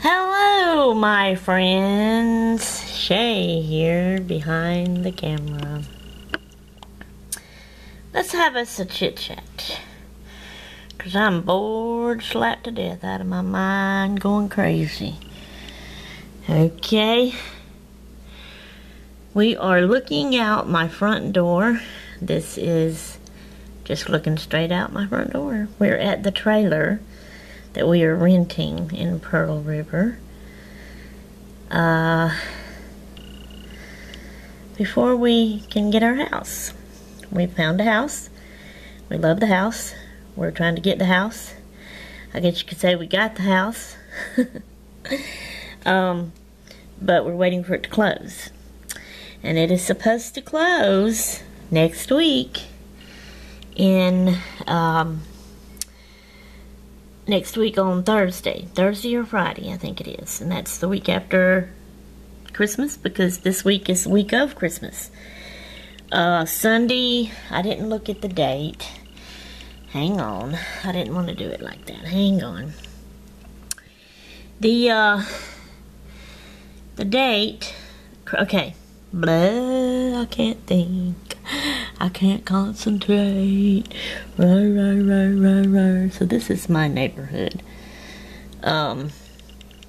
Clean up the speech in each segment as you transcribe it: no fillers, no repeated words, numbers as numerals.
Hello, my friends. Shay here behind the camera. Let's have us a chit chat. Because I'm bored slapped to death out of my mind, going crazy. Okay. We are looking out my front door. This is just looking straight out my front door. We're at the trailer that we are renting in Pearl River. Before we can get our house. We found a house. We love the house. We're trying to get the house. I guess you could say we got the house. But we're waiting for it to close. And it is supposed to close next week next week on Thursday or Friday, I think it is, and that's the week after Christmas, because this week is the week of Christmas. Sunday, I didn't look at the date. Hang on, I didn't want to do it like that. Hang on. The date, okay, blah, I can't think. I can't concentrate. So this is my neighborhood.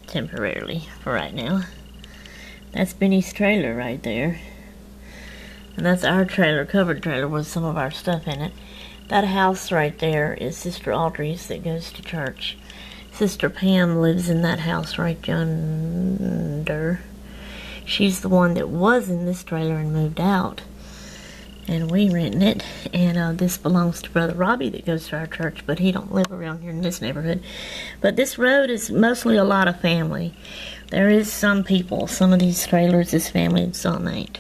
Temporarily, for right now. That's Benny's trailer right there. And that's our trailer, covered trailer with some of our stuff in it. That house right there is Sister Audrey's that goes to church. Sister Pam lives in that house right yonder. She's the one that was in this trailer and moved out. And we renting it, and this belongs to Brother Robbie that goes to our church, but he don't live around here in this neighborhood. But this road is mostly a lot of family. There is some people, some of these trailers is family and some ain't.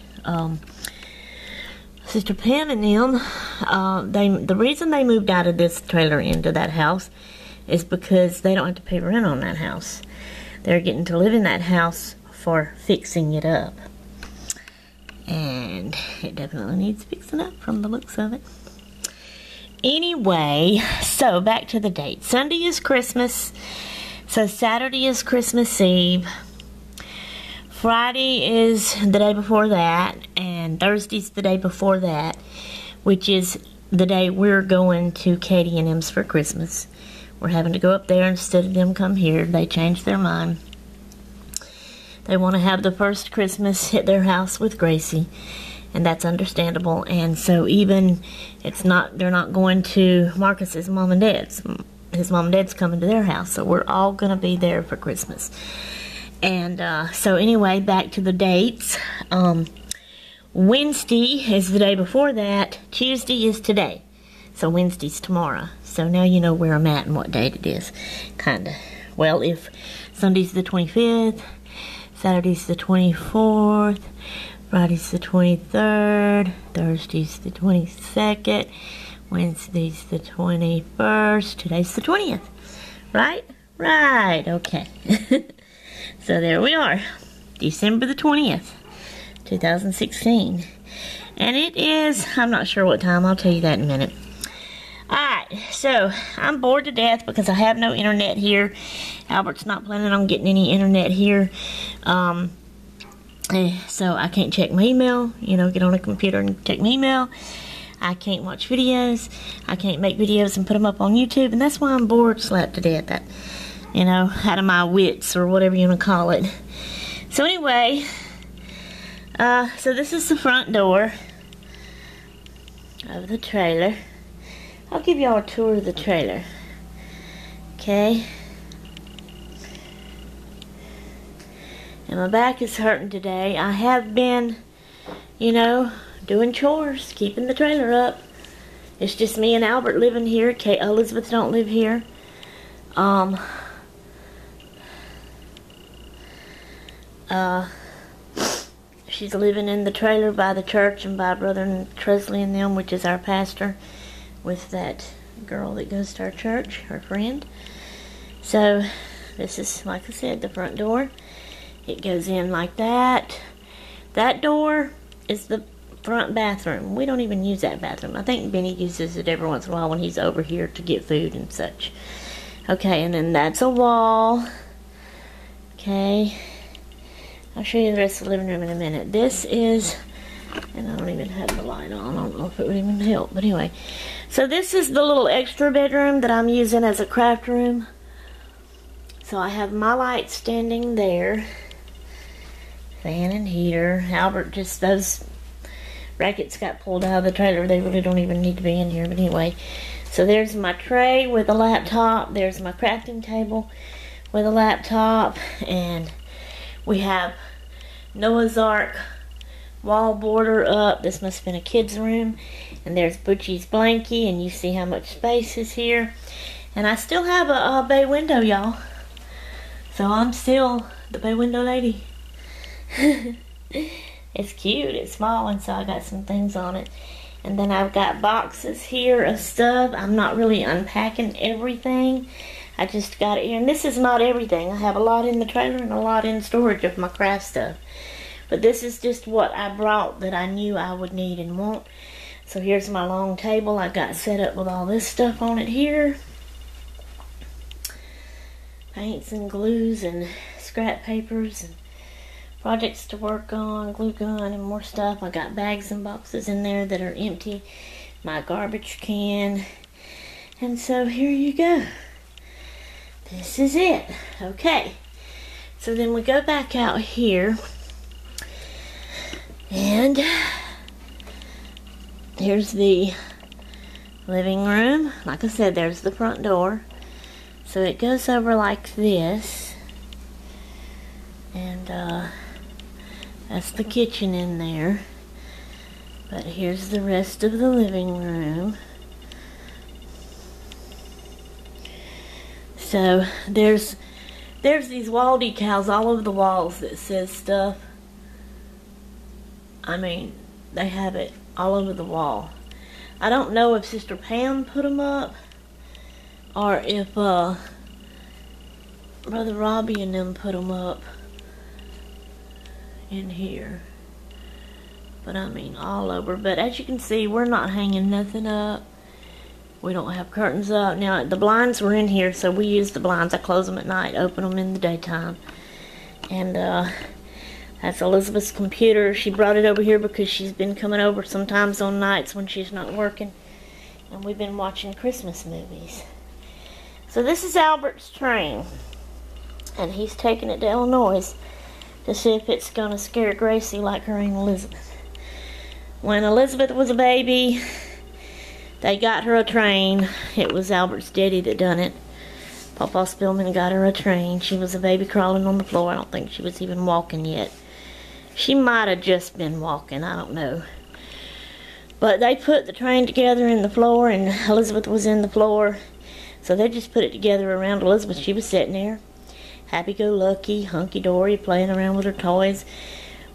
Sister Pam and them, the reason they moved out of this trailer into that house is because they don't have to pay rent on that house. They're getting to live in that house for fixing it up. And it definitely needs fixing up from the looks of it. Anyway, so back to the date. Sunday is Christmas. So Saturday is Christmas Eve. Friday is the day before that. And Thursday's the day before that. Which is the day we're going to Katie and M's for Christmas. We're having to go up there instead of them come here. They changed their mind. They want to have the first Christmas at their house with Gracie, and that's understandable. And so even they're not going to Marcus's mom and dad's. His mom and dad's coming to their house, so we're all going to be there for Christmas. And so anyway, back to the dates. Wednesday is the day before that. Tuesday is today. So Wednesday's tomorrow. So now you know where I'm at and what date it is. Kinda. Well, if Sunday's the 25th, Saturday's the 24th, Friday's the 23rd, Thursday's the 22nd, Wednesday's the 21st, today's the 20th. Right? Right, okay. So there we are, December the 20th, 2016. And it is, I'm not sure what time, I'll tell you that in a minute. Alright, so I'm bored to death because I have no internet here. Albert's not planning on getting any internet here. So I can't check my email, get on a computer and check my email. I can't watch videos. I can't make videos and put them up on YouTube. And that's why I'm bored slapped to death. Out of my wits or whatever you want to call it. So anyway, so this is the front door of the trailer. I'll give y'all a tour of the trailer. Okay. And my back is hurting today. I have been, doing chores, keeping the trailer up. It's just me and Albert living here. Elizabeth don't live here. She's living in the trailer by the church and by Brother Tresley and them, which is our pastor, with that girl that goes to our church, her friend. So this is, like I said, the front door. It goes in like that. That door is the front bathroom. We don't even use that bathroom. I think Benny uses it every once in a while when he's over here to get food and such. Okay, and then that's a wall. Okay. I'll show you the rest of the living room in a minute. This is, and I don't even have the light on. I don't know if it would even help, but anyway. So this is the little extra bedroom that I'm using as a craft room. So I have my light standing there. Fan and heater. Albert, just those brackets got pulled out of the trailer. They really don't even need to be in here, but anyway. So there's my tray with a laptop. There's my crafting table with a laptop. And we have Noah's Ark wall border up. This must have been a kid's room. And there's Butchie's blankie, and you see how much space is here. And I still have a bay window, y'all. So I'm still the bay window lady. It's cute, it's small, and so I got some things on it. And then I've got boxes here of stuff. I'm not really unpacking everything. I just got it here. And this is not everything. I have a lot in the trailer and a lot in storage of my craft stuff. But this is just what I brought that I knew I would need and want. So here's my long table I got set up with all this stuff on it here. Paints and glues and scrap papers and projects to work on, glue gun and more stuff. I got bags and boxes in there that are empty. My garbage can. And so here you go. This is it. Okay. So then we go back out here. And here's the living room. Like I said, there's the front door. So it goes over like this. And that's the kitchen in there. But here's the rest of the living room. So there's these wall decals all over the walls that says stuff. I mean, they have it all over the wall. I don't know if Sister Pam put them up or if Brother Robbie and them put them up in here. But I mean all over. But as you can see, we're not hanging nothing up. We don't have curtains up. Now the blinds were in here, so we use the blinds. I close them at night, open them in the daytime. And that's Elizabeth's computer. She brought it over here because she's been coming over sometimes on nights when she's not working. And we've been watching Christmas movies. So this is Albert's train. And he's taking it to Illinois to see if it's going to scare Gracie like her Aunt Elizabeth. When Elizabeth was a baby, they got her a train. It was Albert's daddy that done it. Papa Spillman got her a train. She was a baby crawling on the floor. I don't think she was even walking yet. She might have just been walking. I don't know. But they put the train together in the floor, and Elizabeth was in the floor. So they just put it together around Elizabeth. She was sitting there, happy-go-lucky, hunky-dory, playing around with her toys,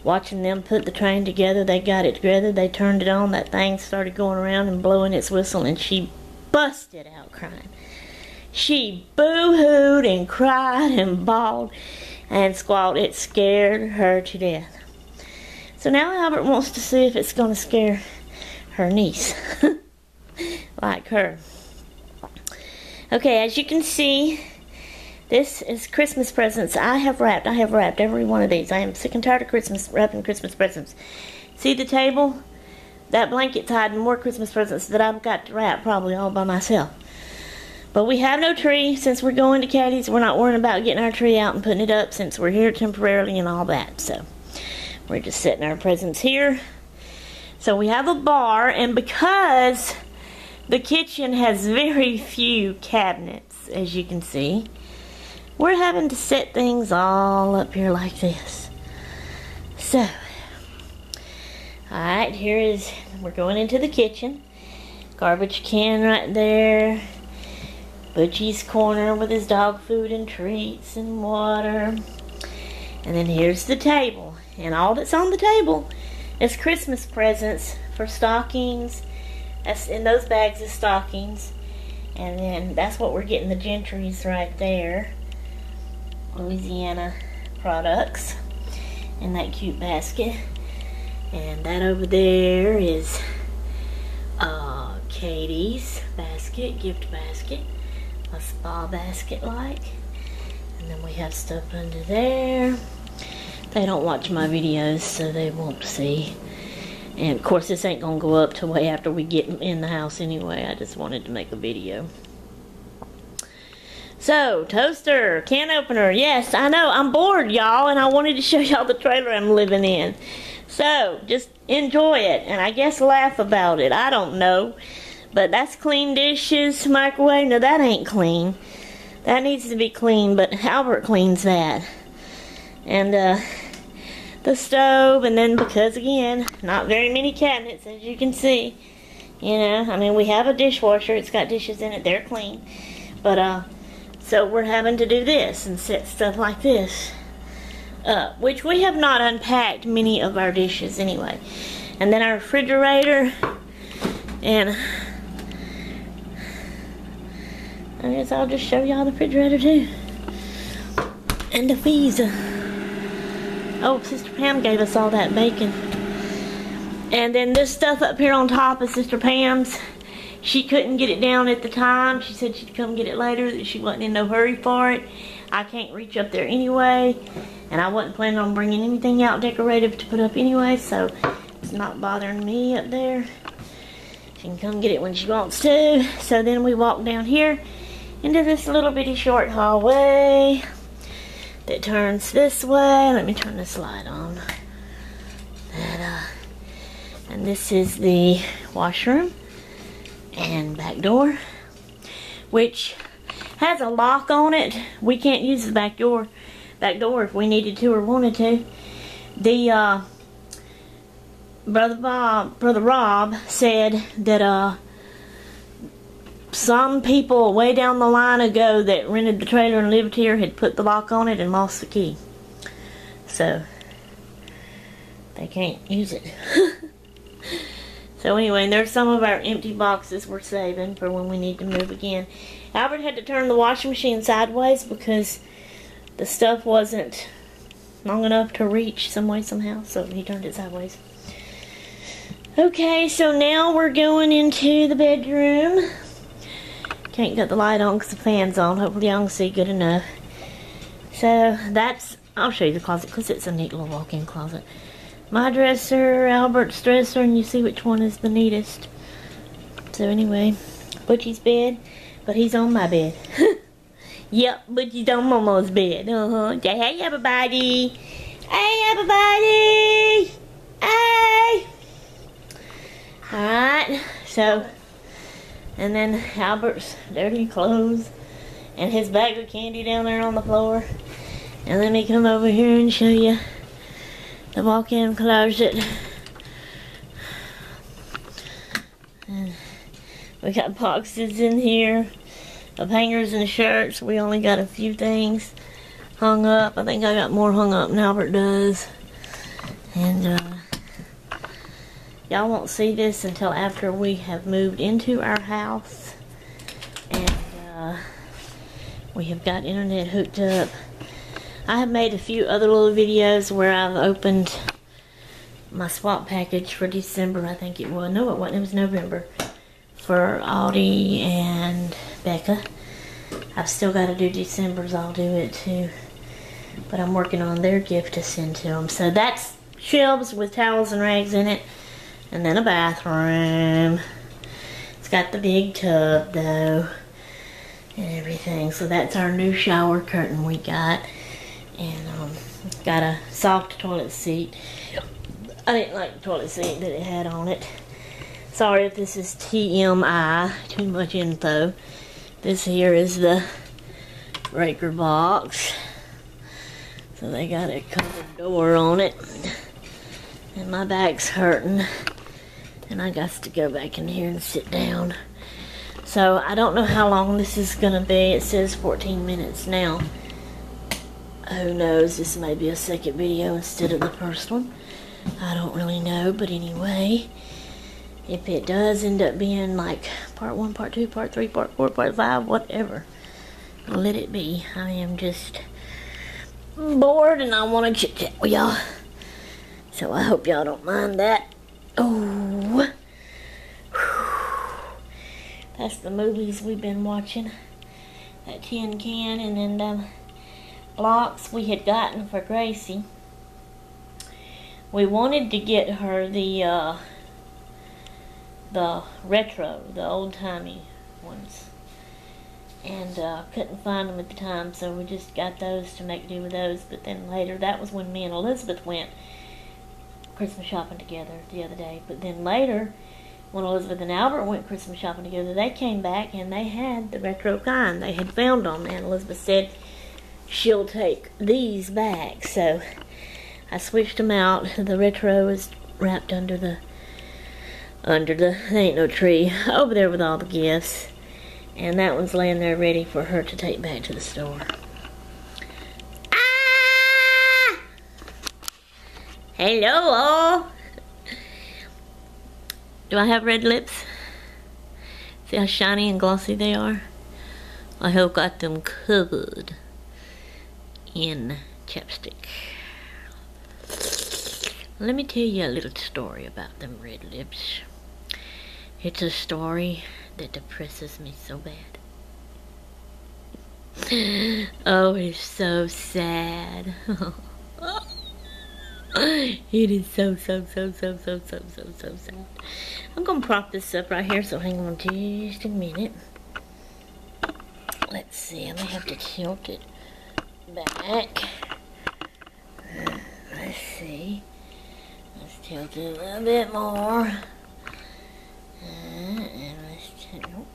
watching them put the train together. They got it together. They turned it on. That thing started going around and blowing its whistle, and she busted out crying. She boo-hooed and cried and bawled and squalled. It scared her to death. So now Albert wants to see if it's going to scare her niece like her. Okay, as you can see, this is Christmas presents. I have wrapped every one of these. I am sick and tired of wrapping Christmas presents. See the table? That blanket's hiding more Christmas presents that I've got to wrap probably all by myself. But we have no tree since we're going to Caddy's. We're not worrying about getting our tree out and putting it up since we're here temporarily and all that. So we're just setting our presents here. So we have a bar, and because the kitchen has very few cabinets, as you can see, we're having to set things all up here like this. So, alright, we're going into the kitchen. Garbage can right there. Butchie's corner with his dog food and treats and water. And then here's the table. And all that's on the table is Christmas presents for stockings. That's in those bags of stockings. And then that's what we're getting, the Gentry's right there. Louisiana products in that cute basket. And that over there is Katie's basket, gift basket. A spa basket like. And then we have stuff under there. They don't watch my videos, so they won't see. And of course, this ain't gonna go up till way after we get in the house anyway. I just wanted to make a video. So, toaster, can opener. Yes, I know, I'm bored, y'all, and I wanted to show y'all the trailer I'm living in. So, just enjoy it, and I guess laugh about it. I don't know. But that's clean dishes, microwave. No, that ain't clean. That needs to be clean, but Albert cleans that. And, the stove, and then because, again, not very many cabinets, as you can see. You know, I mean, we have a dishwasher. It's got dishes in it. They're clean. But, so we're having to do this and set stuff like this up, which we have not unpacked many of our dishes anyway. And then our refrigerator, and I guess I'll just show y'all the refrigerator too. And the freezer. Oh, Sister Pam gave us all that bacon. And then this stuff up here on top is Sister Pam's. She couldn't get it down at the time. She said she'd come get it later, that she wasn't in no hurry for it. I can't reach up there anyway. And I wasn't planning on bringing anything out decorative to put up anyway, so it's not bothering me up there. She can come get it when she wants to. So then we walk down here into this little bitty short hallway that turns this way. Let me turn this light on. And this is the washroom and back door, which has a lock on it. We can't use the back door if we needed to or wanted to. The Brother Rob said that some people way down the line ago that rented the trailer and lived here had put the lock on it and lost the key. So they can't use it. So anyway, there's some of our empty boxes we're saving for when we need to move again. Albert had to turn the washing machine sideways because the stuff wasn't long enough to reach some way somehow, so he turned it sideways. Okay, so now we're going into the bedroom. Can't get the light on because the fan's on. Hopefully y'all can see good enough. So that's, I'll show you the closet because it's a neat little walk-in closet. My dresser, Albert's dresser, and you see which one is the neatest. So anyway, Butchie's bed, but he's on my bed. Yep, Butchie's on Momo's bed. Say hey everybody. Hey everybody. Hey. Alright, so, and then Albert's dirty clothes and his bag of candy down there on the floor. And let me come over here and show you the walk-in closet. And we got boxes in here of hangers and shirts. We only got a few things hung up. I think I got more hung up than Albert does. And y'all won't see this until after we have moved into our house. And we have got internet hooked up. I have made a few other little videos where I've opened my swap package for December, I think it was. No, it wasn't. It was November. For Audie and Becca. I've still got to do December's. I'll do it too. But I'm working on their gift to send to them. So that's shelves with towels and rags in it. And then a bathroom. It's got the big tub though. And everything. So that's our new shower curtain we got. And got a soft toilet seat. I didn't like the toilet seat that it had on it. Sorry if this is TMI, too much info. This here is the breaker box. So they got a covered door on it. And my back's hurting. And I got to go back in here and sit down. So I don't know how long this is going to be. It says 14 minutes now. Who knows, this may be a second video instead of the first one. I don't really know, but anyway, if it does end up being like part 1, part 2, part 3, part 4, part 5, whatever, let it be. I am just bored and I want to chit chat with y'all. So I hope y'all don't mind that. Oh, that's the movies we've been watching. That tin can, and then blocks we had gotten for Gracie. We wanted to get her the retro, the old-timey ones. And couldn't find them at the time, so we just got those to make do with those. But then later, that was when me and Elizabeth went Christmas shopping together the other day. But then later, when Elizabeth and Albert went Christmas shopping together, they came back and they had the retro kind. They had found them, and Elizabeth said she'll take these back. So I switched them out. The retro is wrapped under the, there ain't no tree, over there with all the gifts. And that one's laying there ready for her to take back to the store. Ah! Hello all! Do I have red lips? See how shiny and glossy they are? I have got them covered in chapstick. Let me tell you a little story about them red lips. It's a story that depresses me so bad. Oh, it's so sad. It is so sad. I'm gonna prop this up right here, so hang on just a minute. Let's see, I may have to tilt it back. Let's see. Let's tilt it a little bit more. And let's tilt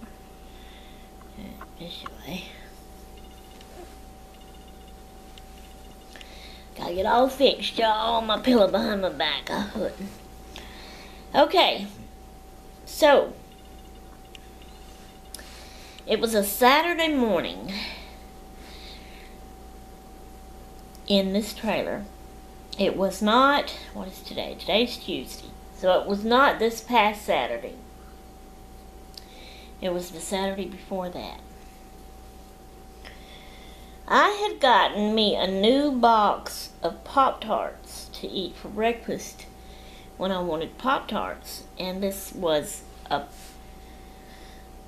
this way. Gotta get all fixed, y'all. My pillow behind my back. I couldn't. Okay. So, it was a Saturday morning in this trailer. It was not, what is today? Today's Tuesday. So it was not this past Saturday. It was the Saturday before that. I had gotten me a new box of Pop-Tarts to eat for breakfast when I wanted Pop-Tarts. And this was a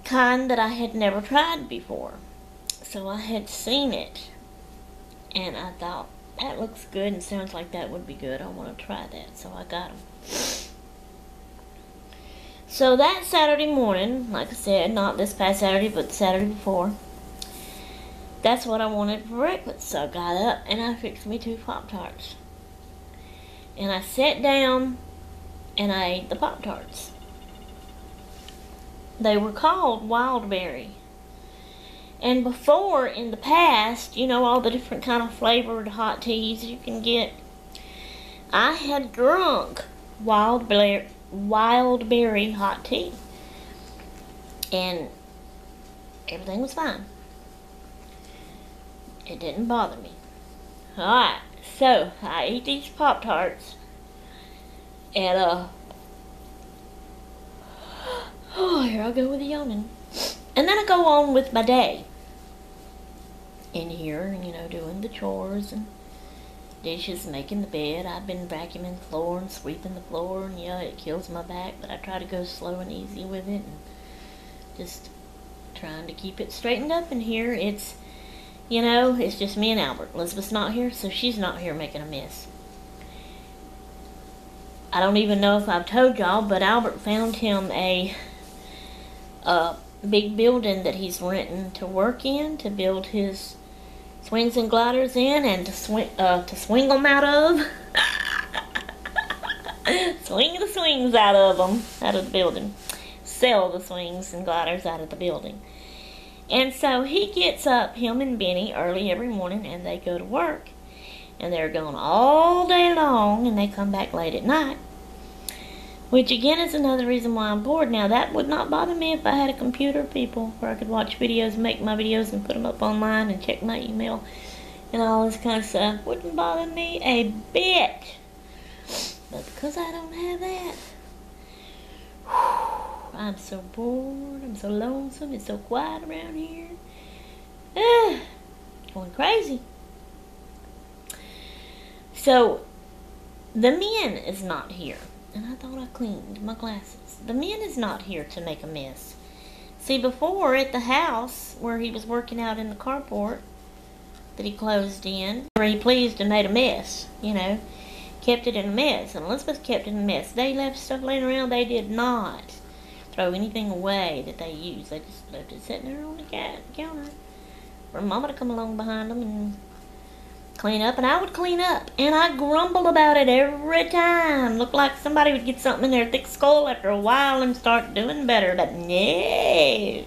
kind that I had never tried before. So I had seen it. And I thought, that looks good and sounds like that would be good. I want to try that. So I got them. So that Saturday morning, like I said, not this past Saturday, but the Saturday before, that's what I wanted for breakfast. So I got up and I fixed me 2 Pop-Tarts. And I sat down and I ate the Pop-Tarts. They were called Wild Berry. And before, in the past, you know, all the different kind of flavored hot teas you can get, I had drunk wild berry hot tea. And everything was fine. It didn't bother me. Alright, so I eat these Pop-Tarts. And, oh, here I go with the yawning. And then I go on with my day. In here, you know, doing the chores and dishes, making the bed. I've been vacuuming the floor and sweeping the floor, and yeah, it kills my back, but I try to go slow and easy with it, and just trying to keep it straightened up in here. It's, you know, it's just me and Albert. Elizabeth's not here, so she's not here making a mess. I don't even know if I've told y'all, but Albert found him a big building that he's renting to work in, to build his swings and gliders in, and to swing them out of. Swing the swings out of them, out of the building. Sell the swings and gliders out of the building. And so he gets up, him and Benny, early every morning, and they go to work. And they're gone all day long, and they come back late at night. Which again is another reason why I'm bored. Now that would not bother me if I had a computer, people, where I could watch videos, make my videos, and put them up online and check my email and all this kind of stuff. Wouldn't bother me a bit. But because I don't have that, I'm so bored, I'm so lonesome, it's so quiet around here. Going crazy. So, the men is not here. And I thought I cleaned my glasses. The man is not here to make a mess. See, before at the house where he was working out in the carport, that he closed in. He pleased and made a mess, you know. Kept it in a mess, and Elizabeth kept it in a mess. They left stuff laying around. They did not throw anything away that they used. They just left it sitting there on the counter for Mama to come along behind them and clean up. And I would clean up, and I grumbled about it every time. Looked like somebody would get something in their thick skull after a while and start doing better, but no.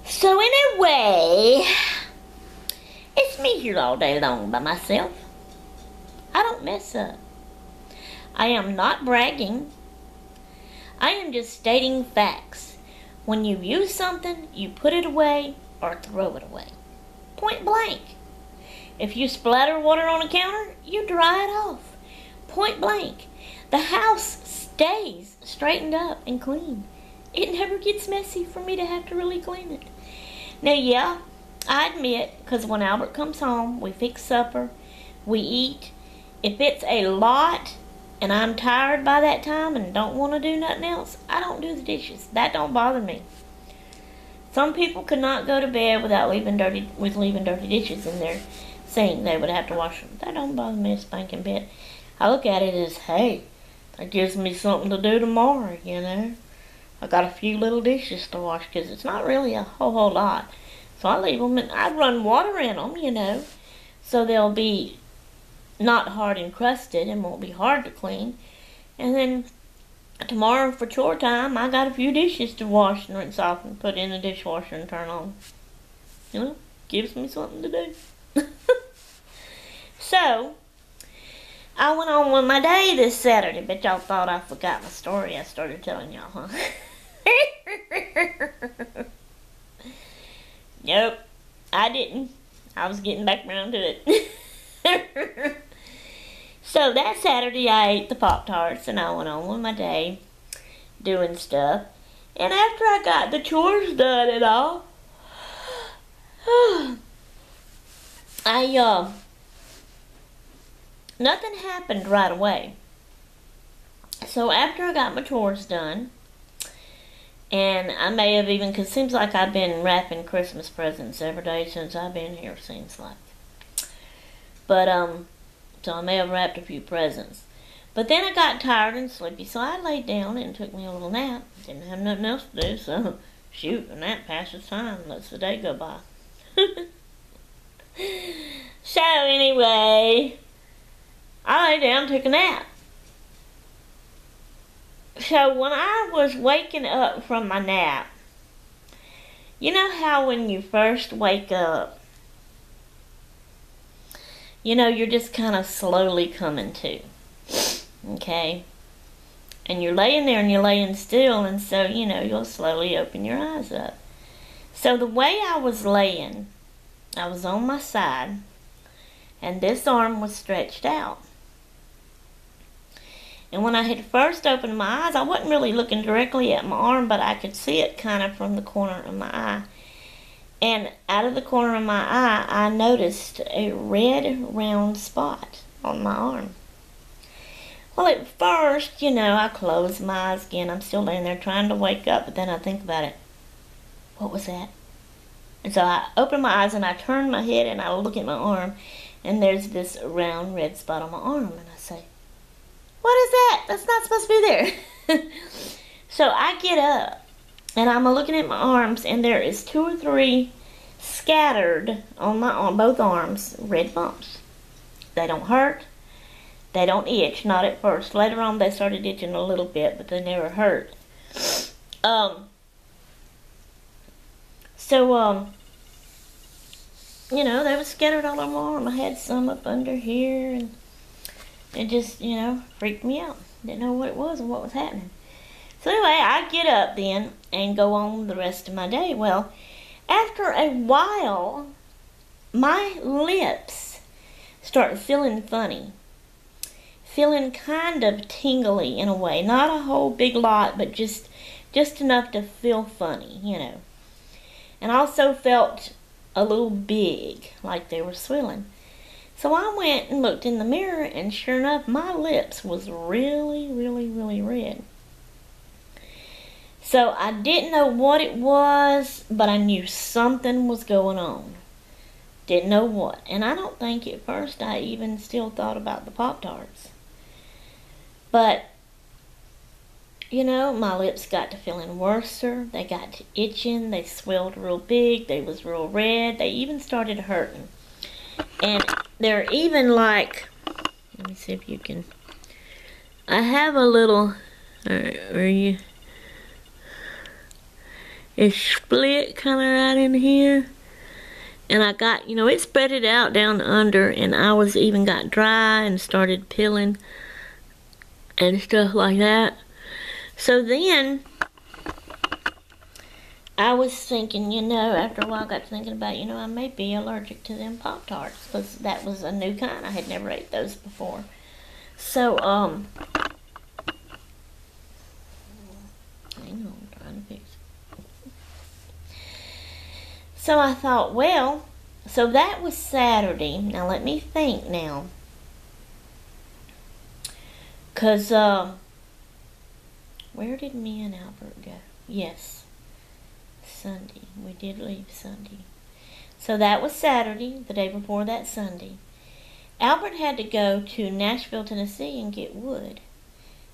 So anyway, it's me here all day long by myself. I don't mess up. I am not bragging. I am just stating facts. When you use something, you put it away or throw it away. Point blank. If you splatter water on a counter, you dry it off. Point blank. The house stays straightened up and clean. It never gets messy for me to have to really clean it. Now, yeah, I admit, because when Albert comes home, we fix supper, we eat. If it's a lot and I'm tired by that time and don't want to do nothing else, I don't do the dishes. That don't bother me. Some people could not go to bed without leaving dirty dishes in their sink. They would have to wash them. That don't bother me a spanking bit. I look at it as, hey, that gives me something to do tomorrow, you know. I got a few little dishes to wash because it's not really a whole lot. So I leave them and I run water in them, you know, so they'll be not hard encrusted and won't be hard to clean. And then tomorrow for chore time, I got a few dishes to wash and rinse off and put in the dishwasher and turn on. You know, gives me something to do. So, I went on with my day this Saturday, but y'all thought I forgot my story I started telling y'all, huh? Nope, I didn't. I was getting back around to it. So that Saturday I ate the Pop-Tarts and I went on with my day doing stuff. And after I got the chores done and all, nothing happened right away. So after I got my chores done, and I may have even, because it seems like I've been wrapping Christmas presents every day since I've been here, seems like. But, so I may have wrapped a few presents. But then I got tired and sleepy, so I laid down and took me a little nap. Didn't have nothing else to do, so shoot, a nap passes time, lets the day go by. So anyway, I lay down and took a nap. So when I was waking up from my nap, you know how when you first wake up, you know, you're just kind of slowly coming to, okay? And you're laying there and you're laying still, and so, you know, you'll slowly open your eyes up. So the way I was laying, I was on my side, and this arm was stretched out. And when I had first opened my eyes, I wasn't really looking directly at my arm, but I could see it kind of from the corner of my eye. And out of the corner of my eye, I noticed a red round spot on my arm. Well, at first, you know, I closed my eyes again. I'm still laying there trying to wake up, but then I think about it. What was that? And so I open my eyes and I turn my head and I look at my arm, and there's this round red spot on my arm, and I say, what is that? That's not supposed to be there. So I get up and I'm looking at my arms, and there is 2 or 3 scattered on both arms red bumps. They don't hurt. They don't itch, not at first. Later on they started itching a little bit, but they never hurt. You know, they were scattered all over my arm. I had some up under here, and it just, you know, freaked me out. Didn't know what it was and what was happening. So anyway, I get up then and go on the rest of my day. Well, after a while, my lips start feeling funny. Feeling kind of tingly in a way. Not a whole big lot, but just enough to feel funny, you know. And I also felt a little big, like they were swelling. So I went and looked in the mirror, and sure enough, my lips was really, really, really red. So I didn't know what it was, but I knew something was going on. Didn't know what. And I don't think at first I even still thought about the Pop-Tarts. But, you know, my lips got to feeling worser. They got to itching. They swelled real big. They was real red. They even started hurting. And they're even like, let me see if you can, I have a little, it's split kind of right in here. And I got, you know, it spread it out down under, and I was even got dry and started peeling and stuff like that. So then I was thinking, you know, after a while I got to thinking about, you know, I may be allergic to them Pop-Tarts, because that was a new kind. I had never ate those before. So, hang on, I'm trying to fix it. So I thought, well, so that was Saturday. Now let me think now. Because, where did me and Albert go? Yes, Sunday. We did leave Sunday. So that was Saturday, the day before that Sunday. Albert had to go to Nashville, Tennessee and get wood.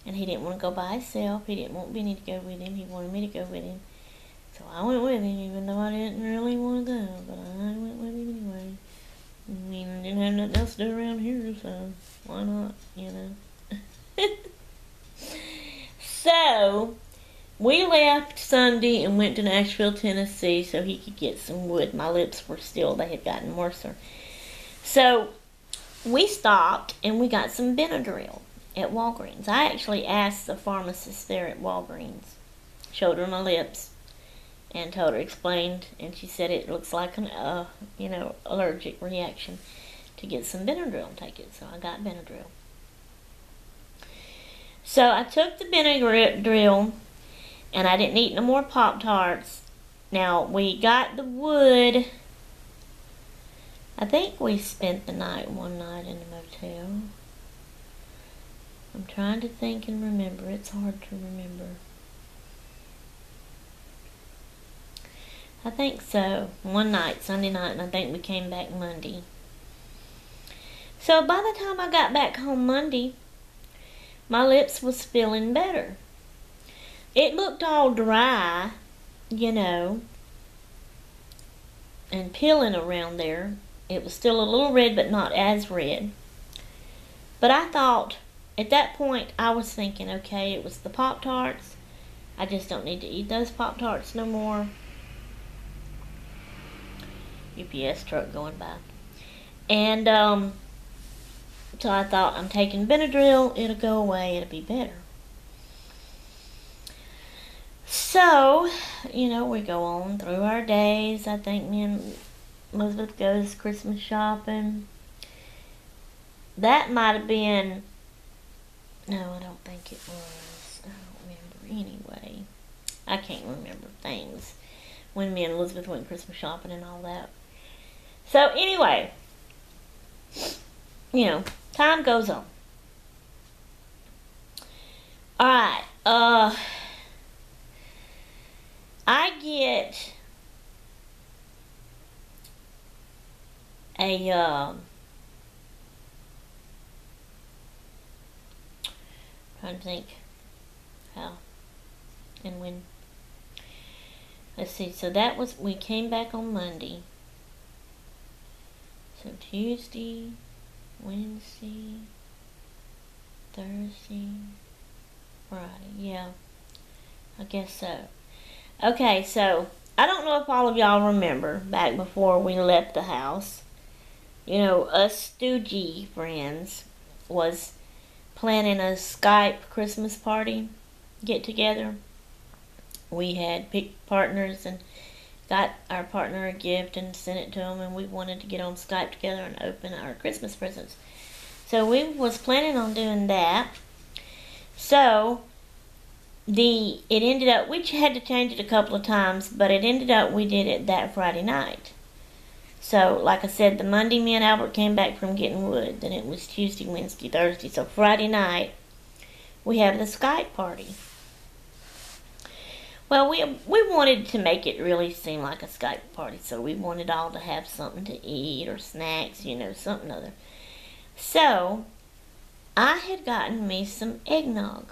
And he didn't want to go by himself. He didn't want Benny to go with him. He wanted me to go with him. So I went with him, even though I didn't really want to go. But I went with him anyway. I mean, I didn't have nothing else to do around here, so why not, you know? So, we left Sunday and went to Nashville, Tennessee so he could get some wood. My lips were still, they had gotten worse. So, we stopped and we got some Benadryl at Walgreens. I actually asked the pharmacist there at Walgreens, showed her my lips, and told her, explained, and she said it looks like an, you know, allergic reaction, to get some Benadryl and take it. So I got Benadryl. So I took the Benadryl, and I didn't eat no more Pop-Tarts. Now, we got the wood. I think we spent the night one night in the motel. I'm trying to think and remember. It's hard to remember. I think so. One night, Sunday night, and I think we came back Monday. So by the time I got back home Monday, my lips was feeling better. It looked all dry, you know, and peeling around there. It was still a little red, but not as red. But I thought, at that point, I was thinking, okay, it was the Pop-Tarts. I just don't need to eat those Pop-Tarts no more. UPS truck going by. And, so I thought, I'm taking Benadryl, it'll go away, it'll be better. So, you know, we go on through our days. I think me and Elizabeth goes Christmas shopping. That might have been, no, I don't think it was. I don't remember anyway. I can't remember things when me and Elizabeth went Christmas shopping and all that. So anyway, you know, time goes on. Alright, I get a, trying to think how and when. Let's see, so that was, we came back on Monday. So Tuesday, Wednesday, Thursday, Friday, yeah, I guess so. Okay, so I don't know if all of y'all remember back before we left the house, you know, us Stoogie friends was planning a Skype Christmas party get together. We had picked partners and got our partner a gift and sent it to them, and we wanted to get on Skype together and open our Christmas presents. So we was planning on doing that. So it ended up, we had to change it a couple of times, but it ended up we did it that Friday night. So like I said, the Monday me and Albert came back from getting wood. Then it was Tuesday, Wednesday, Thursday. So Friday night we have the Skype party. Well, we wanted to make it really seem like a Skype party, so we wanted all to have something to eat or snacks, you know, something other. So, I had gotten me some eggnog.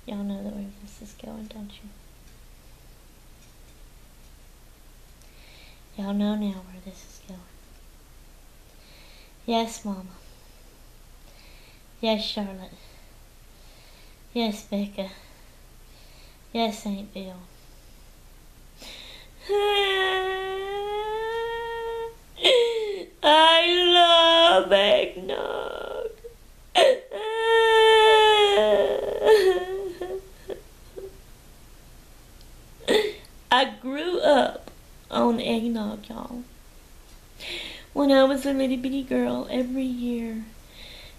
Y'all know that where this is going, don't you? Y'all know now where this is going. Yes, Mama. Yes, Charlotte. Yes, Becca. Yes, Aunt Bill. I love eggnog. I grew up on eggnog, y'all. When I was a little bitty girl, every year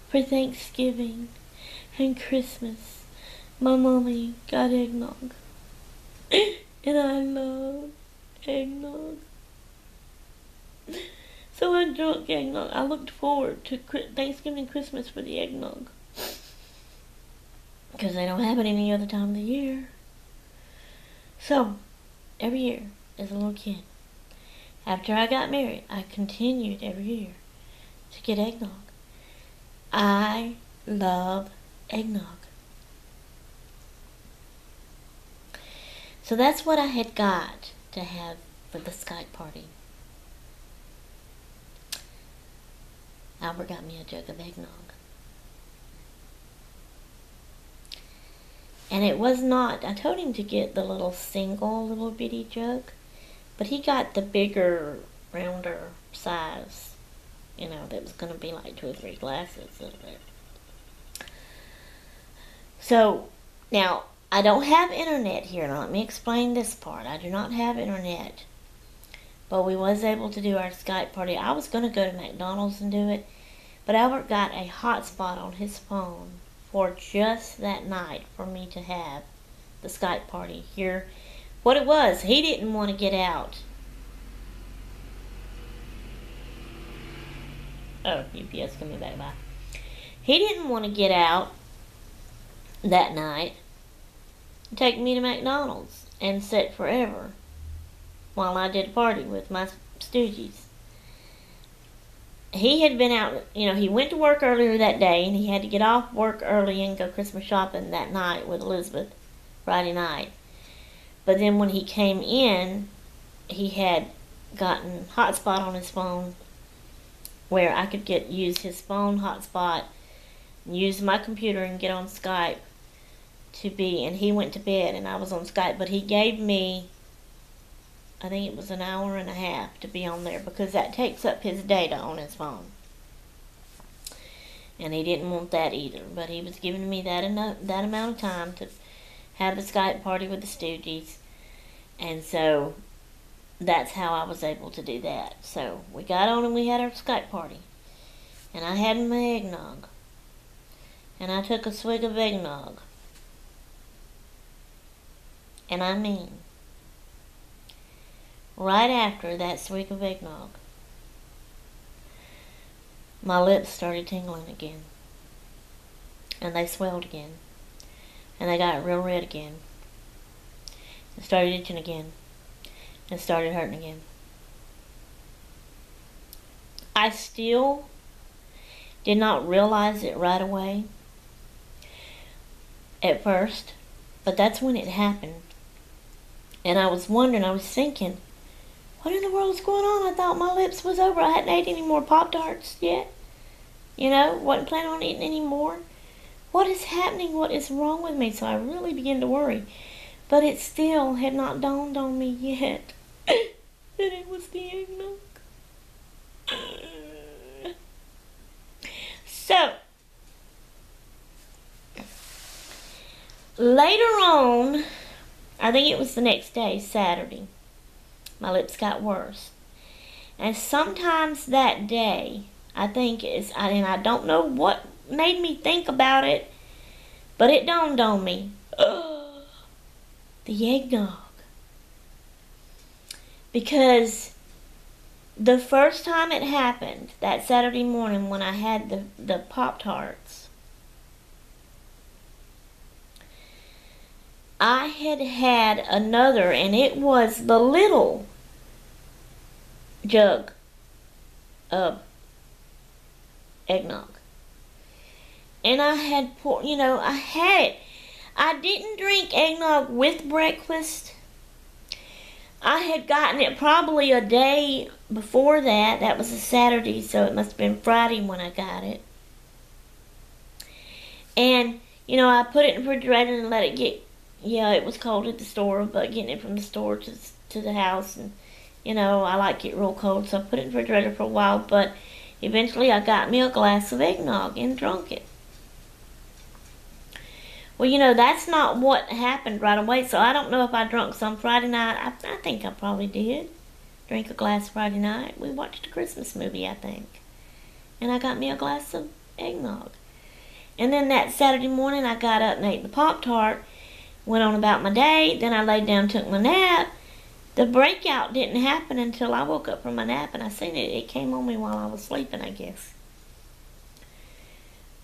for Thanksgiving and Christmas, my mommy got eggnog. And I love eggnog. So I drank eggnog. I looked forward to Thanksgiving and Christmas for the eggnog. Because they don't have it any other time of the year. So, every year, as a little kid, after I got married, I continued every year to get eggnog. I love eggnog. So that's what I had got to have for the Skype party. Albert got me a jug of eggnog. And it was not, I told him to get the little single little bitty jug, but he got the bigger, rounder size, you know, that was going to be like 2 or 3 glasses of it. So, now, I don't have internet here. Now, let me explain this part. I do not have internet. But we was able to do our Skype party. I was going to go to McDonald's and do it, but Albert got a hotspot on his phone for just that night for me to have the Skype party here. What it was, he didn't want to get out. Oh, UPS coming back by. He didn't want to get out that night and take me to McDonald's and sit forever while I did a party with my stooges. He had been out, you know, he went to work earlier that day, and he had to get off work early and go Christmas shopping that night with Elizabeth, Friday night. But then when he came in, he had gotten hotspot on his phone where I could use his phone hotspot, use my computer and get on Skype and he went to bed and I was on Skype, but he gave me, I think it was an hour and a half to be on there because that takes up his data on his phone. And he didn't want that either, but he was giving me that amount of time to have the Skype party with the Stooges. And so that's how I was able to do that. So we got on and we had our Skype party. And I had my eggnog. And I took a swig of eggnog. And I mean, right after that swig of eggnog, my lips started tingling again. And they swelled again. And they got real red again. It started itching again. It started hurting again. I still did not realize it right away at first, but that's when it happened. And I was wondering, I was thinking, what in the world is going on? I thought my lips was over. I hadn't ate any more Pop-Tarts yet. You know, wasn't planning on eating any more. What is happening? What is wrong with me? So I really began to worry. But it still had not dawned on me yet that it was the eggnog. So, later on, I think it was the next day, Saturday, my lips got worse. And sometimes that day, I think and I don't know what made me think about it, but it dawned on me. The eggnog. Because the first time it happened, that Saturday morning when I had the Pop-Tarts, I had had another, and it was the little jug of eggnog. And I had poured, I had it. I didn't drink eggnog with breakfast. I had gotten it probably a day before that. That was a Saturday, so it must have been Friday when I got it. And, I put it in the refrigerator and let it get, it was cold at the store, but getting it from the store to the house, and, I like it real cold, so I put it in the refrigerator for a while, but eventually I got me a glass of eggnog and drunk it. Well, that's not what happened right away, so I don't know if I drunk some Friday night. I think I probably did drink a glass Friday night. We watched a Christmas movie, I think. And I got me a glass of eggnog. And then that Saturday morning, I got up and ate the Pop-Tart, went on about my day, then I laid down and took my nap. The breakout didn't happen until I woke up from my nap, and I seen it. It came on me while I was sleeping, I guess.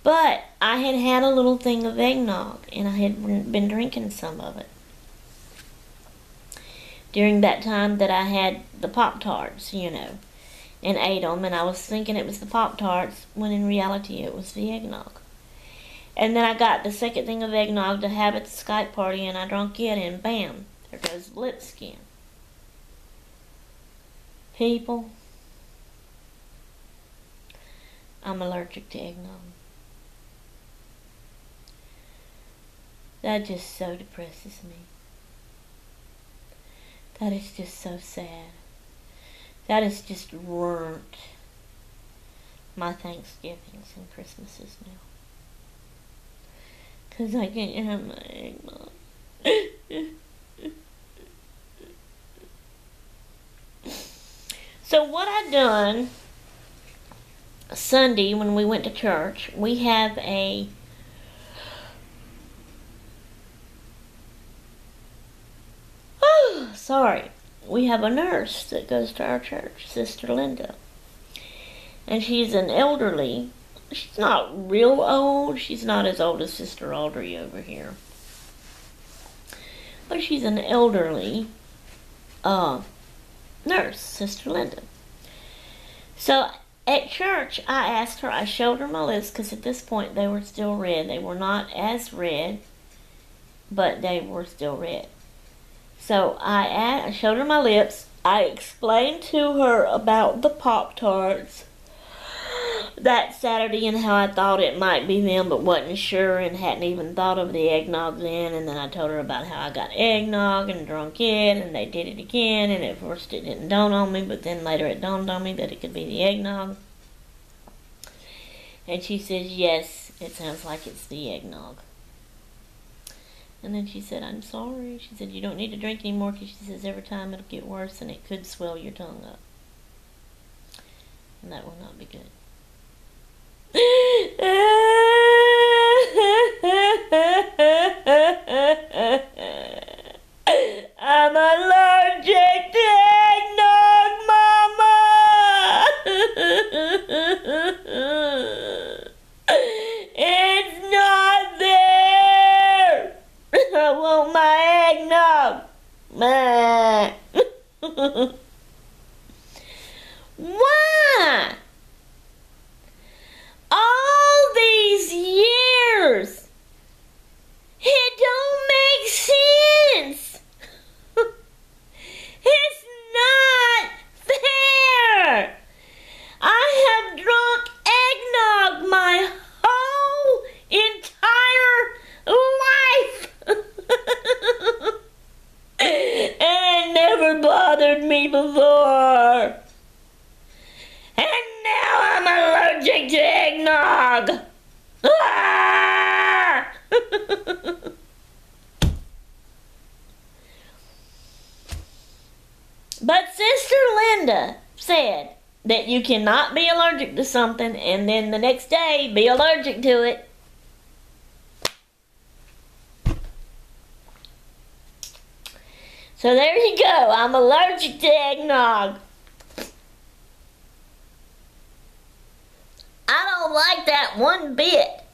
But I had had a little thing of eggnog, and I had been drinking some of it during that time that I had the Pop-Tarts, and ate them, and I was thinking it was the Pop-Tarts, when in reality it was the eggnog. And then I got the second thing of eggnog to have at the Skype party, and I drank it, and bam, there goes the lip skin. People, I'm allergic to eggnog. That just so depresses me. That is just so sad. That has just ruined my Thanksgivings and Christmases now. 'Cause I can't have my eggnog. So what I done Sunday when we went to church, we have a we have a nurse that goes to our church, Sister Linda. And she's an elderly. She's not real old. She's not as old as Sister Audrey over here. But she's an elderly nurse, Sister Linda. So at church, I asked her, I showed her my lips, because at this point they were still red. They were not as red, but they were still red. So I showed her my lips. I explained to her about the Pop-Tarts that Saturday and how I thought it might be them, but wasn't sure and hadn't even thought of the eggnog then. And then I told her about how I got eggnog and drunk it, and they did it again. And at first it didn't dawn on me, but then later it dawned on me that it could be the eggnog. And she says, yes, it sounds like it's the eggnog. And then she said, I'm sorry. She said, you don't need to drink anymore, because she says every time it'll get worse and it could swell your tongue up. And that will not be good. I'm allergic to eggnog, Mama! It's not there! I want my eggnog! Why? All these years, it don't make sense. It's not fair. I have drunk eggnog my whole entire life. And it never bothered me before. And now I'm allergic to eggnog. Ah! But Sister Linda said that you cannot be allergic to something and then the next day be allergic to it. So there you go. I'm allergic to eggnog. I don't like that one bit.